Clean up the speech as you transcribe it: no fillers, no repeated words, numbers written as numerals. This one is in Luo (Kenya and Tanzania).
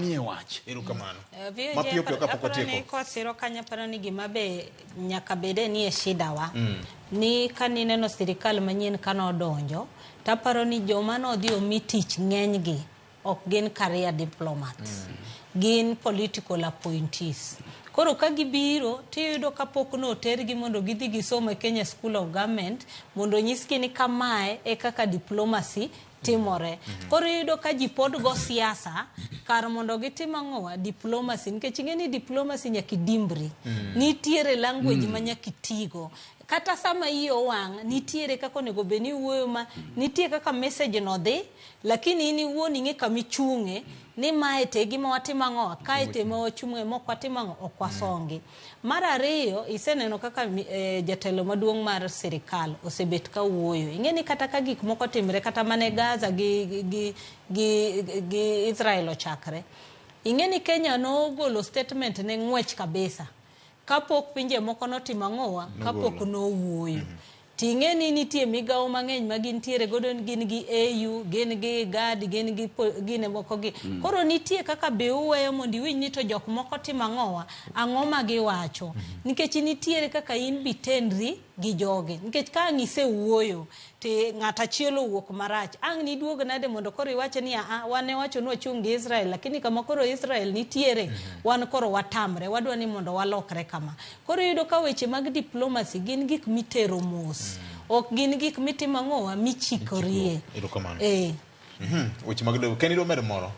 manie wach. Erokamano. Mapiyo piyo kapok otieko. Ko siro kanya paro ni gima be nyaka bede ni e shida wa. Ni kanineno sirkal manyien kano donjo, taparo ni joma no dhi omi tich ng'enygi ok gin career diplomats. Gin political appointees. Koro ka gibiro tiyudo kapok no tergi mondo gidhi gisomo e Kenya School of Government mondo nyisgi ni kamae e kaka diplomacy timore. Koro yudo ka ji pod go siasa kar mondo gitim ang'owa diplomacy, nikech ing'eni diplomacy nyaka dimbri. Nitiere language ma nyaka itigo. Kata sama iyo wang' nitiere kako nego beni wuoyo ma nitie kaka message no dhi, lakini ini wuoni ng'e kamichung'e ni mae te gima watimo ang'owa, kae te ma wachung'e mok watimo ang'o ok wasongi. Mar ariyo, iseneno kaka jatelo maduong' mar sirkal osebet ka wuoyo. Ing'eni kata ka gik moko timre kata mane Gaza gi Israel ochakre. Ing'eni Kenya no golo statement ne ng'wech kabisa. Kapok pinje moko notimo ang'owa, kapok no wuoyo. Ting'eni nitie migawo mang'eny ma gintiere godo, gin gi AU, gin gi GAD, gin gi gine moko gi. Koro nitie kaka be uweyo mondo iwinj ni to jok moko timo ang'owa, ang'o ma giwacho. Nikech nitiere kaka in bitendri gi joge. Nikech ka ang' isewuoyo, te ng'ata chielo wuok marach. Ang' niduog nade mondo koro iwache ni wane wacho ni wachung' gi Israel, lakini kama koro Israel nitiere, wan koro watamre, wadwa ni mondo walokre kama. Koro yudo ka weche mag diplomacy gin gik mitero mos. Ok gin gik mitimo ang'owa michikorie. Erokamano. Eh. Weche mag Ken idwa medo moro?